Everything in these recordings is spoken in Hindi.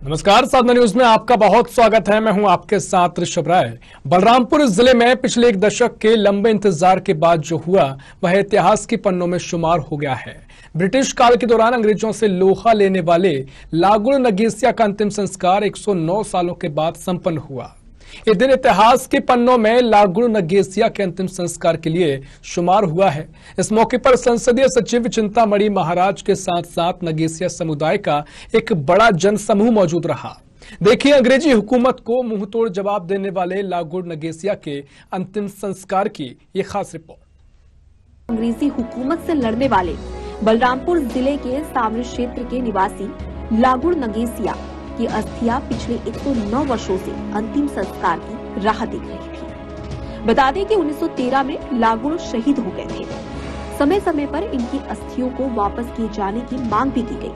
नमस्कार, साधना न्यूज में आपका बहुत स्वागत है। मैं हूं आपके साथ ऋषभ राय। बलरामपुर जिले में पिछले एक दशक के लंबे इंतजार के बाद जो हुआ वह इतिहास के पन्नों में शुमार हो गया है। ब्रिटिश काल के दौरान अंग्रेजों से लोहा लेने वाले लागुड़ नगेसिया का अंतिम संस्कार 109 सालों के बाद संपन्न हुआ। ये दिन इतिहास के पन्नों में लागुड़ नगेसिया के अंतिम संस्कार के लिए शुमार हुआ है। इस मौके पर संसदीय सचिव चिंतामणि महाराज के साथ साथ नगेसिया समुदाय का एक बड़ा जनसमूह मौजूद रहा। देखिए अंग्रेजी हुकूमत को मुंहतोड़ जवाब देने वाले लागुड़ नगेसिया के अंतिम संस्कार की ये खास रिपोर्ट। अंग्रेजी हुकूमत से लड़ने वाले बलरामपुर जिले के सामरी क्षेत्र के निवासी लागुड़ नगेसिया की अस्थियां पिछले 109 वर्षों से अंतिम संस्कार की राह देख रही थी। बता दें कि 1913 में लागुड़ शहीद हो गए थे। समय समय पर इनकी अस्थियों को वापस किए जाने की मांग भी की गई,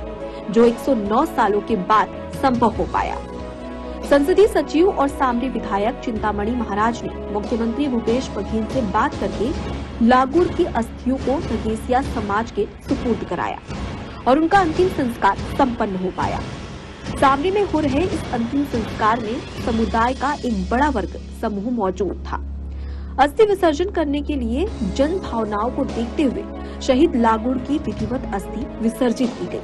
जो 109 सालों के बाद संभव हो पाया। संसदीय सचिव और सामरी विधायक चिंतामणि महाराज ने मुख्यमंत्री भूपेश बघेल से बात करके लागुड़ की अस्थियों को नगेसिया समाज के सुपुर्द कराया और उनका अंतिम संस्कार संपन्न हो पाया। सामरी में हो रहे इस अंतिम संस्कार में समुदाय का एक बड़ा वर्ग समूह मौजूद था। अस्थि विसर्जन करने के लिए जन भावनाओं को देखते हुए शहीद लागुड़ की विधिवत अस्थि विसर्जित की गई।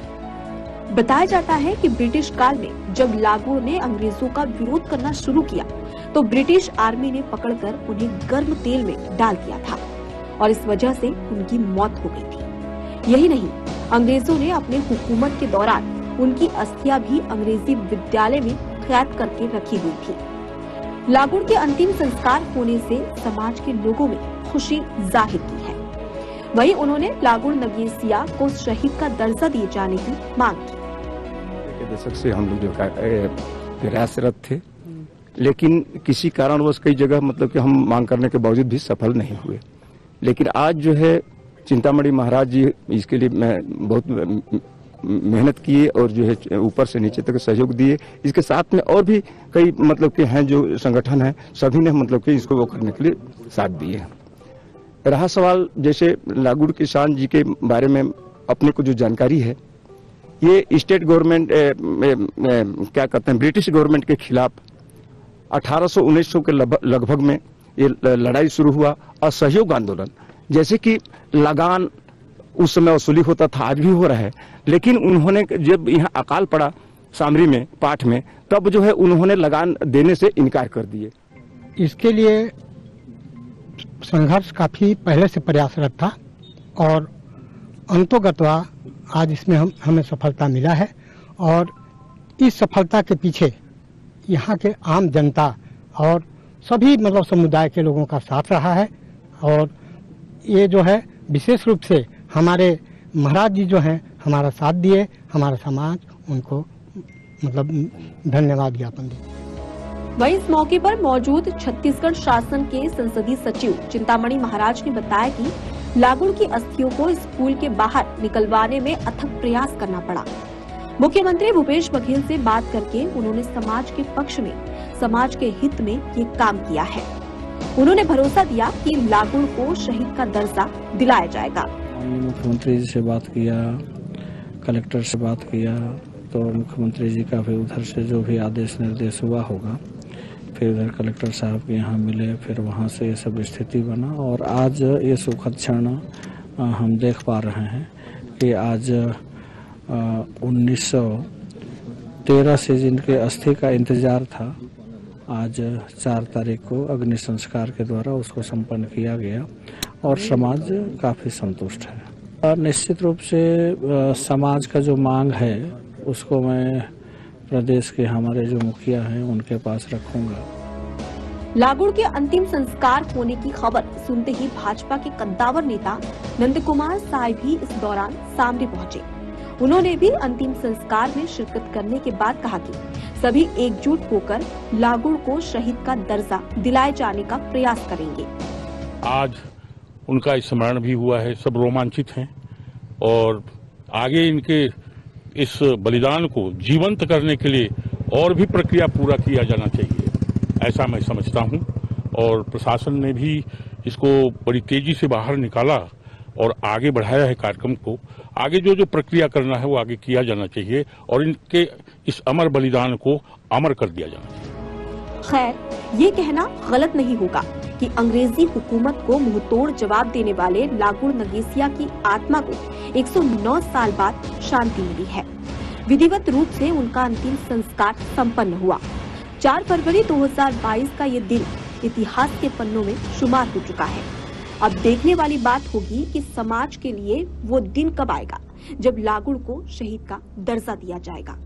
बताया जाता है कि ब्रिटिश काल में जब लागुड़ ने अंग्रेजों का विरोध करना शुरू किया तो ब्रिटिश आर्मी ने पकड़कर उन्हें गर्म तेल में डाल दिया था और इस वजह से उनकी मौत हो गई थी। यही नहीं, अंग्रेजों ने अपने हुकूमत के दौरान उनकी अस्थियां भी अंग्रेजी विद्यालय में कैद करके रखी हुई थी। लागुड़ के अंतिम संस्कार होने से समाज के लोगों में खुशी जाहिर की है। वहीं उन्होंने लागुड़ नगेसिया को शहीद का दर्जा दिए जाने की मांग की। दशक से हम लोग जो प्रयासरत थे, लेकिन किसी कारणवश कई जगह मतलब कि हम मांग करने के बावजूद भी सफल नहीं हुए। लेकिन आज जो है चिंतामणि महाराज जी इसके लिए बहुत मेहनत किए और जो है ऊपर से नीचे तक सहयोग दिए। इसके साथ में और भी कई मतलब के हैं जो संगठन है, सभी ने मतलब कि इसको वो करने के लिए साथ दिए। रहा सवाल जैसे लागुड़ किसान जी के बारे में अपने को जो जानकारी है, ये स्टेट गवर्नमेंट क्या कहते हैं ब्रिटिश गवर्नमेंट के खिलाफ 1800-1900 के लगभग में ये लड़ाई शुरू हुआ। असहयोग आंदोलन जैसे कि लगान उस समय वसूली होता था, आज भी हो रहा है, लेकिन उन्होंने जब यहाँ अकाल पड़ा सामरी में पाठ में, तब जो है उन्होंने लगान देने से इनकार कर दिए। इसके लिए संघर्ष काफी पहले से प्रयासरत था और अंतोगत्वा आज इसमें हमें सफलता मिला है। और इस सफलता के पीछे यहाँ के आम जनता और सभी मतलब समुदाय के लोगों का साथ रहा है। और ये जो है विशेष रूप से हमारे महाराज जी जो हैं हमारा साथ दिए, हमारा समाज उनको मतलब धन्यवाद ज्ञापन दिए। वहीं इस मौके पर मौजूद छत्तीसगढ़ शासन के संसदीय सचिव चिंतामणि महाराज ने बताया कि लागुड़ की अस्थियों को स्कूल के बाहर निकलवाने में अथक प्रयास करना पड़ा। मुख्यमंत्री भूपेश बघेल से बात करके उन्होंने समाज के पक्ष में, समाज के हित में ये काम किया है। उन्होंने भरोसा दिया कि लागुड़ को शहीद का दर्जा दिलाया जाएगा। मुख्यमंत्री जी से बात किया, कलेक्टर से बात किया, तो मुख्यमंत्री जी का फिर उधर से जो भी आदेश निर्देश हुआ होगा, फिर उधर कलेक्टर साहब के यहाँ मिले, फिर वहाँ से ये सब स्थिति बना। और आज ये सुखद क्षण हम देख पा रहे हैं कि आज 1913 से जिनके अस्थि का इंतजार था, आज 4 तारीख को अग्नि संस्कार के द्वारा उसको संपन्न किया गया और समाज काफी संतुष्ट है। और निश्चित रूप से समाज का जो मांग है उसको मैं प्रदेश के हमारे जो मुखिया हैं उनके पास रखूंगा। लागुड़ के अंतिम संस्कार होने की खबर सुनते ही भाजपा के कद्दावर नेता नंद कुमार साय भी इस दौरान सामरी पहुंचे। उन्होंने भी अंतिम संस्कार में शिरकत करने के बाद कहा कि सभी एकजुट होकर लागुड़ को शहीद का दर्जा दिलाए जाने का प्रयास करेंगे। आज उनका स्मरण भी हुआ है, सब रोमांचित हैं और आगे इनके इस बलिदान को जीवंत करने के लिए और भी प्रक्रिया पूरा किया जाना चाहिए, ऐसा मैं समझता हूं। और प्रशासन ने भी इसको बड़ी तेजी से बाहर निकाला और आगे बढ़ाया है कार्यक्रम को। आगे जो प्रक्रिया करना है वो आगे किया जाना चाहिए और इनके इस अमर बलिदान को अमर कर दिया जाना चाहिए। खैर, ये कहना गलत नहीं होगा कि अंग्रेजी हुकूमत को मुंहतोड़ जवाब देने वाले लागुड़ नगेसिया की आत्मा को 109 साल बाद शांति मिली है। विधिवत रूप से उनका अंतिम संस्कार संपन्न हुआ। 4 फरवरी 2022 का ये दिन इतिहास के पन्नों में शुमार हो चुका है। अब देखने वाली बात होगी कि समाज के लिए वो दिन कब आएगा जब लागुड़ को शहीद का दर्जा दिया जाएगा।